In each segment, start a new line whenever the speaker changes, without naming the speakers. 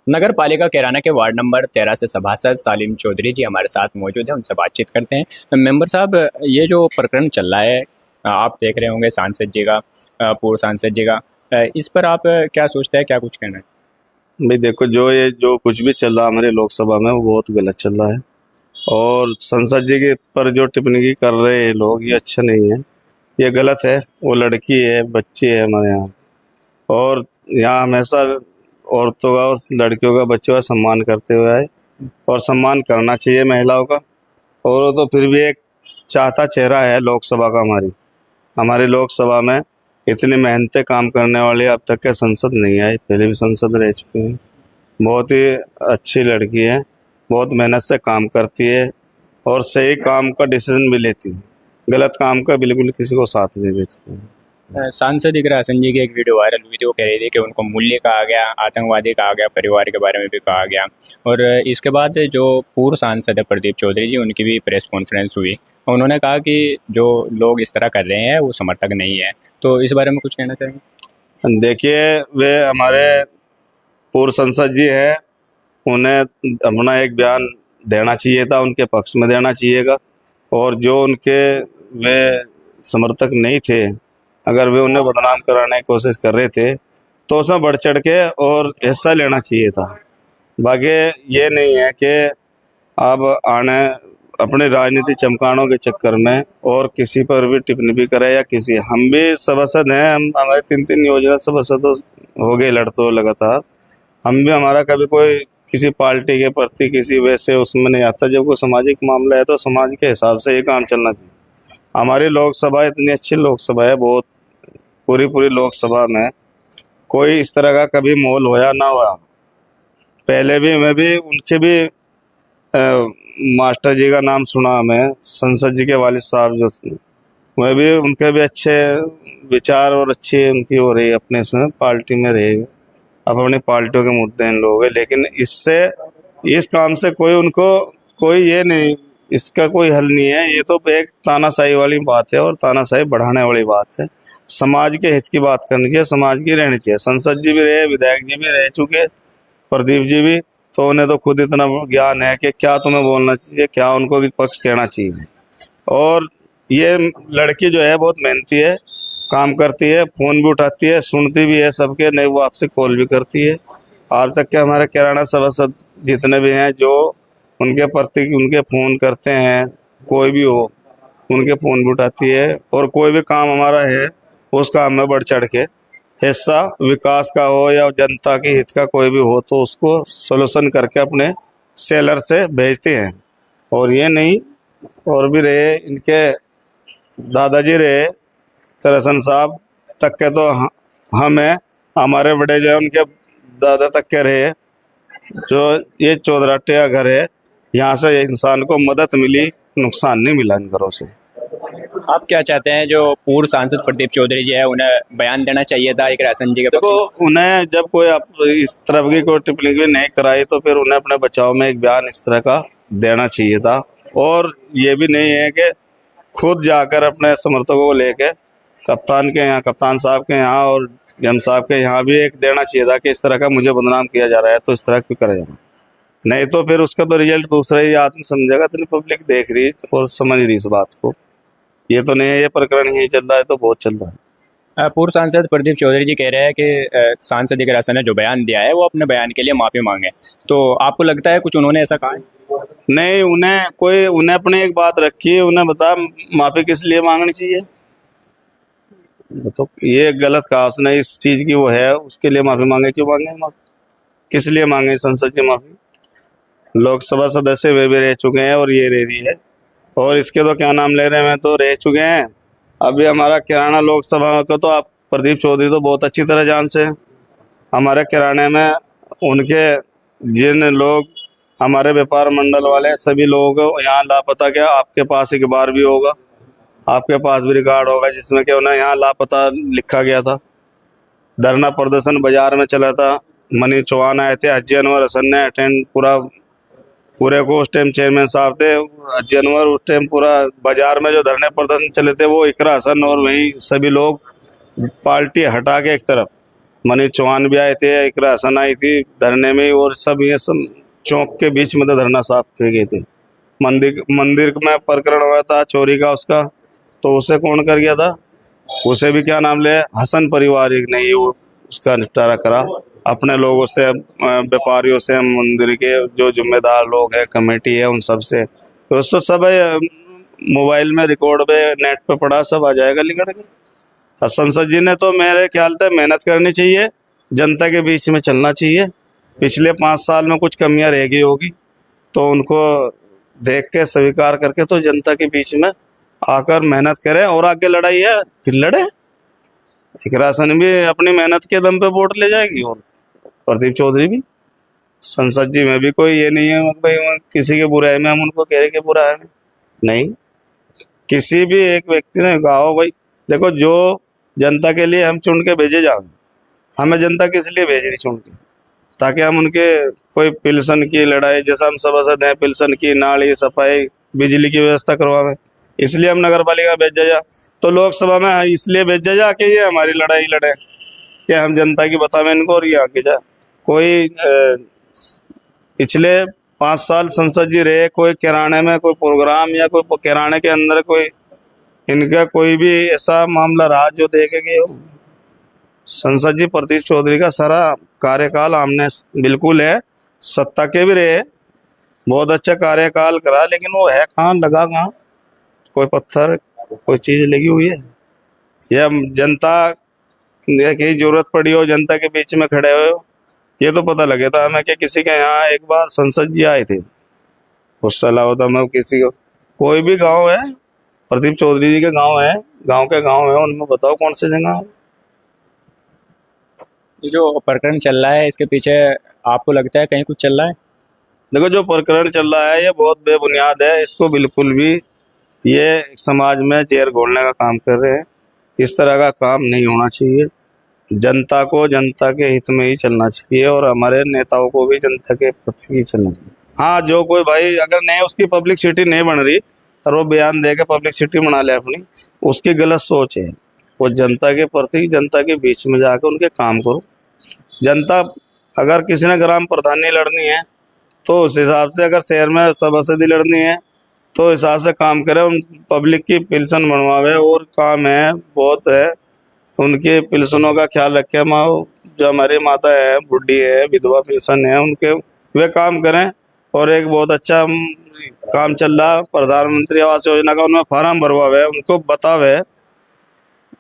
नगर पालिका कैराना के ward number 13 से सभासद सालिम चौधरी जी हमारे साथ मौजूद हैं, उनसे बातचीत करते हैं। मेंबर साहब, ये जो प्रकरण चल रहा है, आप देख रहे होंगे सांसद जी का, पूर्व सांसद जी का, इस पर आप क्या सोचते हैं, क्या कुछ कहना है?
भाई देखो, जो कुछ भी चल रहा है हमारे लोकसभा में वो बहुत गलत चल रहा है। और संसद जी के पर जो टिप्पणी कर रहे हैं लोग, ये अच्छा नहीं है, ये गलत है। वो लड़की है, बच्ची है हमारे यहाँ। और यहाँ हमेशा औरतों का और लड़कियों का, बच्चों का सम्मान करते हुए आए, और सम्मान करना चाहिए महिलाओं का। और वो तो फिर भी एक चाहता चेहरा है लोकसभा का। हमारी लोकसभा में इतनी मेहनतें काम करने वाली अब तक के संसद नहीं आई। पहले भी संसद रह चुके हैं। बहुत ही अच्छी लड़की है, बहुत मेहनत से काम करती है, और सही काम का डिसीजन भी लेती है। गलत काम का बिल्कुल किसी को साथ नहीं देती है।
सांसद इकरा हसन जी की एक वीडियो वायरल हुई थी, वो कह रही थी कि उनको मूल्य कहा गया, आतंकवादी कहा गया, परिवार के बारे में भी कहा गया। और इसके बाद जो पूर्व सांसद है प्रदीप चौधरी जी, उनकी भी प्रेस कॉन्फ्रेंस हुई। उन्होंने कहा कि जो लोग इस तरह कर रहे हैं वो समर्थक नहीं है। तो इस बारे में कुछ कहना चाहेंगे?
देखिए, वे हमारे पूर्व संसद जी हैं, उन्हें अपना एक बयान देना चाहिए था, उनके पक्ष में देना चाहिएगा। और जो उनके वे समर्थक नहीं थे, अगर वे उन्हें बदनाम कराने की कोशिश कर रहे थे, तो उसमें बढ़ चढ़ के और हिस्सा लेना चाहिए था। बाकी ये नहीं है कि अब आने अपने राजनीति चमकानों के चक्कर में और किसी पर भी टिप्पणी भी करे, या किसी, हम भी सभासद हैं, हम हमारे 3-3 योजना सभासद हो गए लड़ते लगातार। हम भी, हमारा कभी कोई किसी पार्टी के प्रति किसी वैसे उसमें नहीं आता। जब कोई सामाजिक मामला है तो समाज के हिसाब से ये काम चलना चाहिए। हमारी लोकसभा इतनी अच्छी लोकसभा है, बहुत पूरी लोकसभा में कोई इस तरह का कभी मोल होया ना हुआ। पहले भी मैं भी उनके भी मास्टर जी का नाम सुना हमें, संसद जी के वालिद साहब जो थे, वह भी, उनके भी अच्छे विचार और अच्छी उनकी हो रही है, अपने उसमें पार्टी में रहे, अब अपनी पार्टियों के मुद्दे इन लोग हैं। लेकिन इससे, इस काम से कोई उनको कोई ये नहीं, इसका कोई हल नहीं है। ये तो एक तानाशाही वाली बात है, और तानाशाही बढ़ाने वाली बात है। समाज के हित की बात करनी चाहिए, समाज की रहनी चाहिए। संसद जी भी रहे, विधायक जी भी रह चुके, प्रदीप जी भी, तो उन्हें तो खुद इतना ज्ञान है कि क्या तुम्हें बोलना चाहिए, क्या उनको पक्ष कहना चाहिए। और ये लड़की जो है बहुत मेहनती है, काम करती है, फ़ोन भी उठाती है, सुनती भी है सबके, नहीं वो आपसे कॉल भी करती है। आज तक के हमारे कैराना सभासद जितने भी हैं, जो उनके प्रति उनके फ़ोन करते हैं, कोई भी हो, उनके फ़ोन भी उठाती है। और कोई भी काम हमारा है, उस काम में बढ़ चढ़ के हिस्सा, विकास का हो या जनता के हित का कोई भी हो, तो उसको सॉल्यूशन करके अपने सेलर से भेजते हैं। और ये नहीं, और भी रहे इनके दादाजी रहे, तरसन साहब तक के, तो हम हैं, हमारे बड़े जो है उनके दादा तक के रहे। जो ये चौधराटे का घर है, यहाँ से इंसान को मदद मिली, नुकसान नहीं मिला इन घरों से।
आप क्या चाहते हैं, जो पूर्व सांसद प्रदीप चौधरी जी है, उन्हें बयान देना चाहिए था इकरा हसन जी के पक्ष
देखो,
में?
उन्हें जब कोई इस तरह की कोई टिप्पणी नहीं कराई, तो फिर उन्हें अपने बचाव में एक बयान इस तरह का देना चाहिए था। और ये भी नहीं है कि खुद जाकर अपने समर्थकों को लेके कप्तान के यहाँ, कप्तान साहब के यहाँ और डीएम साहब के यहाँ भी एक देना चाहिए था कि इस तरह का मुझे बदनाम किया जा रहा है, तो इस तरह क्यों करा जाना। नहीं तो फिर उसका तो रिजल्ट दूसरा ही आदमी समझेगा। इतनी पब्लिक देख रही है और समझ रही इस बात को। ये तो नहीं है ये प्रकरण यही चल रहा है, तो बहुत चल रहा है।
पूर्व सांसद प्रदीप चौधरी जी कह रहे हैं कि सांसद इकरा हसन ने जो बयान दिया है वो अपने बयान के लिए माफी मांगे। तो आपको लगता है कुछ उन्होंने ऐसा कहा है?
नहीं, उन्हें अपनी एक बात रखी है, उन्हें बता माफी किस लिए मांगनी चाहिए। तो ये गलत कहा उसने, इस चीज की वो है, उसके लिए माफी मांगे। क्यों मांगे माफी, किस लिए मांगे संसद की माफी? लोकसभा सदस्य वे भी रह चुके हैं, और ये रह रही है, और इसके तो क्या नाम ले रहे हैं, तो रह चुके हैं। अभी हमारा किराना लोकसभा को तो आप प्रदीप चौधरी तो बहुत अच्छी तरह जान से हैं। हमारे किराने में उनके जिन लोग, हमारे व्यापार मंडल वाले सभी लोग यहाँ लापता, क्या आपके पास एक बार भी होगा, आपके पास भी रिकॉर्ड होगा जिसमें कि उन्हें यहाँ लापता लिखा गया था। धरना प्रदर्शन बाजार में चला था, मनीष चौहान आए थे, हाजी अनवर हसन ने अटेंड पूरे को, उस टाइम चेयरमैन साहब थे हाजी अनवर। उस टाइम पूरा बाजार में जो धरने प्रदर्शन चले थे, वो इकरा हसन और वही सभी लोग, पार्टी हटा के एक तरफ मनीष चौहान भी आए थे, इकरा हसन आई थी धरने में, और सब ये सब चौक के बीच में तो धरना साफ कर गए थे। मंदिर में प्रकरण हुआ था चोरी का उसका, तो उसे कौन कर गया था? उसे भी क्या नाम ले, हसन परिवार एक ने वो उसका निपटारा करा अपने लोगों से, व्यापारियों से, मंदिर के जो जिम्मेदार लोग हैं, कमेटी है, उन सब से। दोस्तों सब मोबाइल में रिकॉर्ड पे, नेट पे पड़ा, सब आ जाएगा लिखड़ के। अब संसद जी ने तो मेरे ख्याल से मेहनत करनी चाहिए, जनता के बीच में चलना चाहिए। पिछले 5 साल में कुछ कमियां रह गई होगी तो उनको देख के स्वीकार करके तो जनता के बीच में आकर मेहनत करे, और आगे लड़ाई है फिर लड़े। इकरा हसन भी अपनी मेहनत के दम पे वोट ले जाएगी, और प्रदीप चौधरी भी। संसद जी में भी कोई ये नहीं है भाई किसी के बुराई में हम उनको कह रहे कि बुरा है, नहीं। किसी भी एक व्यक्ति ने कहा हो भाई देखो, जो जनता के लिए हम चुन के भेजे जाए, हमें जनता किस लिए भेज रही चुन के? ताकि हम उनके कोई पिलसन की लड़ाई, जैसा हम सभासद हैं, पिलसन की, नाली सफाई, बिजली की व्यवस्था करवावे, इसलिए हम नगर पालिका भेजा जा। तो लोकसभा में इसलिए भेजा जा कि ये हमारी लड़ाई लड़े, कि हम जनता की बतावें इनको और ये आगे जा। कोई पिछले 5 साल संसद जी रहे, कोई किराने में कोई प्रोग्राम या कोई किराने के अंदर कोई इनका कोई भी ऐसा मामला रहा जो देखेंगे? संसद जी प्रदीप चौधरी का सारा कार्यकाल आमने बिल्कुल है, सत्ता के भी रहे, बहुत अच्छा कार्यकाल करा, लेकिन वो है कहाँ, लगा कहाँ? कोई पत्थर, कोई चीज लगी हुई है? या जनता की जरूरत पड़ी हो, जनता के बीच में खड़े हो, ये तो पता लगे था हमें कि किसी के यहाँ एक बार संसद जी आए थे, गुस्सा लाओ था मैं किसी को, कोई भी गांव है, प्रदीप चौधरी जी के गांव है, गांव है, उनमें बताओ कौन सी जगह है?
ये जो प्रकरण चल रहा है इसके पीछे आपको लगता है कहीं कुछ चल रहा है?
देखो, जो प्रकरण चल रहा है ये बहुत बेबुनियाद है, इसको बिल्कुल भी ये समाज में जहर घोलने का काम कर रहे हैं। इस तरह का काम नहीं होना चाहिए। जनता को जनता के हित में ही चलना चाहिए, और हमारे नेताओं को भी जनता के प्रति ही चलना चाहिए। हाँ, जो कोई भाई अगर नहीं उसकी पब्लिसिटी नहीं बन रही और वो बयान दे के पब्लिसिटी बना ले अपनी, उसकी गलत सोच है। वो जनता के प्रति, जनता के बीच में जाकर उनके काम करो। जनता, अगर किसी ने ग्राम प्रधानी लड़नी है तो उस हिसाब से, अगर शहर में सभासदी लड़नी है तो हिसाब से काम करे, उन पब्लिक की पिलसन बनवावे, और काम है बहुत है, उनके पिलसनों का ख्याल रखे। माँ जो हमारी माता है, बुढ़ी है, विधवा पिलसन है, उनके वे काम करें। और एक बहुत अच्छा काम चल रहा प्रधानमंत्री आवास योजना का, उनमें फार्म भरवावे, उनको बतावे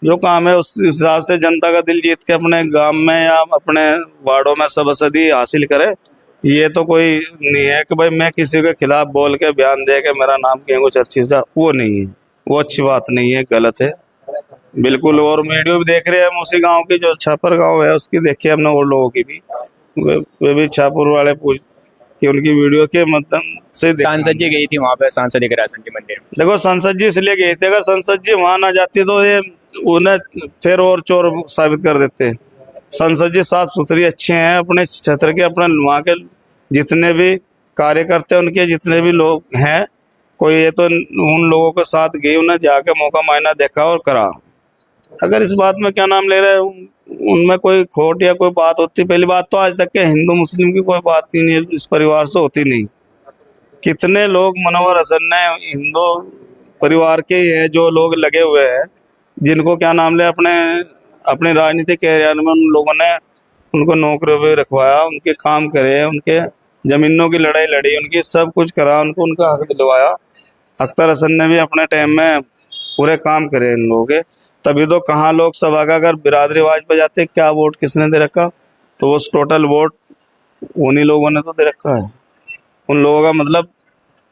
जो काम है, उस हिसाब से जनता का दिल जीत के अपने गांव में या अपने वार्डों में सभासदी हासिल करे। ये तो कोई नहीं है कि भाई मैं किसी के खिलाफ बोल के बयान दे के मेरा नाम कहीं को चर्चित जा, वो नहीं है, वो अच्छी बात नहीं है, गलत है बिल्कुल। और वीडियो भी देख रहे हैं हम उसी गांव की, जो छापर गांव है उसकी देखी हमने, और लोगों की भी, वे भी छापुर वाले कि उनकी वीडियो के माध्यम से।
सांसद जी गई थी वहाँ पे, सांसद इकरा हसन के मंदिर में।
देखो, संसद जी इसलिए गए थे, अगर संसद जी वहां ना जाती तो ये उन्हें फिर और चोर साबित कर देते। संसद जी साफ सुथरी अच्छे हैं, अपने क्षेत्र के, अपने वहाँ के जितने भी कार्यकर्ता उनके जितने भी लोग हैं, कोई ये तो उन लोगों के साथ गई, उन्हें जाके मौका मायना देखा और करा। अगर इस बात में क्या नाम ले रहे हैं, उनमें कोई खोट या कोई बात होती, पहली बात तो आज तक के हिंदू मुस्लिम की कोई बात ही नहीं, इस परिवार से होती नहीं। कितने लोग मनोहर हसन ने हिंदू परिवार के हैं जो लोग लगे हुए हैं, जिनको क्या नाम ले अपने राजनीतिक कैरियर में उन लोगों ने उनको नौकरी पे रखवाया, उनके काम करे, उनके जमीनों की लड़ाई लड़ी, उनकी सब कुछ करा, उनको उनका हक दिलवाया। अख्तर हसन ने भी अपने टाइम में पूरे काम करे इन लोगों के, तभी तो कहाँ लोकसभा का अगर बिरादरीवाज पे जाते क्या वोट किसने दे रखा, तो वो टोटल वोट उन्हीं लोगों ने तो दे रखा है। उन लोगों का मतलब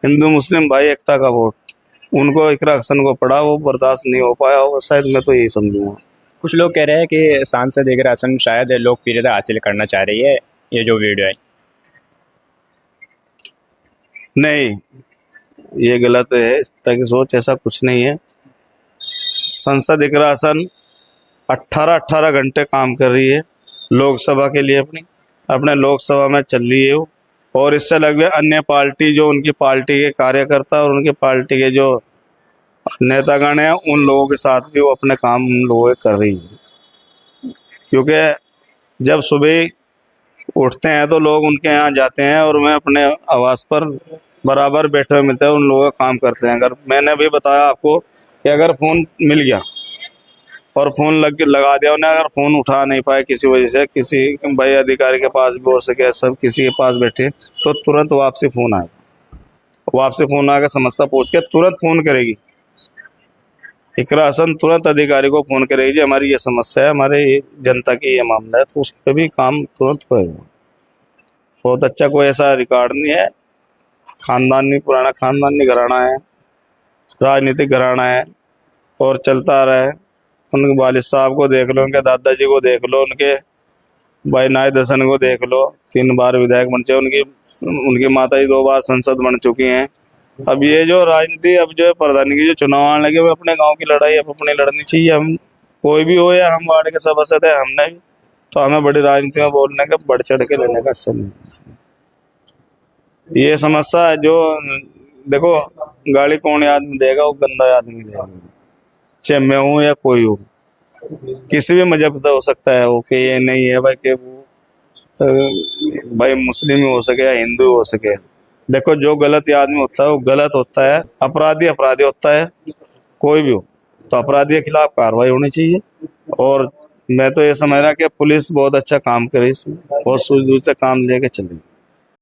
हिंदू मुस्लिम भाई एकता का वोट उनको इकरा हसन को पड़ा, वो बर्दाश्त नहीं हो पाया होगा शायद, मैं तो यही समझूंगा।
कुछ लोग कह रहे हैं कि सांसद इकरा हसन शायद लोकप्रियता हासिल करना चाह रही है, ये जो वीडियो है।
नहीं, ये गलत है, इस तरह की सोच, ऐसा कुछ नहीं है। संसद इकरा हसन 18 घंटे काम कर रही है लोकसभा के लिए, अपने लोकसभा में चल रही है वो, और इससे अलग अन्य पार्टी, जो उनकी पार्टी के कार्यकर्ता और उनकी पार्टी के जो नेतागण हैं, उन लोगों के साथ भी वो अपने काम उन लोगों के कर रही है। क्योंकि जब सुबह उठते हैं तो लोग उनके यहाँ जाते हैं और मैं अपने आवास पर बराबर बैठे हुए मिलते हैं, उन लोगों का काम करते हैं। अगर मैंने भी बताया आपको कि अगर फ़ोन मिल गया और फ़ोन लगा दिया उन्हें, अगर फ़ोन उठा नहीं पाए किसी वजह से, किसी भाई अधिकारी के पास भी हो सके, सब किसी के पास बैठे, तो तुरंत वापसी फ़ोन आएगा। वापसी फ़ोन आकर समस्या पूछ के तुरंत फ़ोन करेगी इकरा हसन, तुरंत अधिकारी को फ़ोन करेगी जी हमारी ये समस्या है, हमारे जनता की ये मामला है, तो उस पर भी काम तुरंत होएगा। बहुत अच्छा, कोई ऐसा रिकॉर्ड नहीं है। खानदानी, पुराना खानदानी घराना है, राजनीतिक घराना है और चलता आ रहा है। उनके वालिद साहब को देख लो, उनके दादाजी को देख लो, उनके भाई नायद हसन को देख लो, 3 बार विधायक बन चुके। उनकी माता जी 2 बार संसद बन चुकी हैं। अब ये जो राजनीति, अब जो प्रधानी की जो चुनाव आने लगे, वो अपने गांव की लड़ाई अब अपने लड़नी चाहिए। हम कोई भी हो, या हम वार्ड के सदस्य थे, हमने भी, तो हमें बड़ी राजनीति में बोलने का, बढ़ चढ़ के लेने का समय। ये समस्या है जो, देखो, गाली कौन आदमी देगा, वो गंदा आदमी देगा, चाहे मैं हूँ या कोई हो, किसी भी मजहब से हो सकता है वो, कि ये नहीं है भाई कि वो भाई मुस्लिम ही हो सके या हिंदू हो सके। देखो, जो गलत आदमी होता है वो गलत होता है, अपराधी अपराधी होता है, कोई भी हो, तो अपराधी के खिलाफ कार्रवाई होनी चाहिए। और मैं तो ये समझ रहा कि पुलिस बहुत अच्छा काम करे, इसमें बहुत सूझबूझ से काम लेके चले।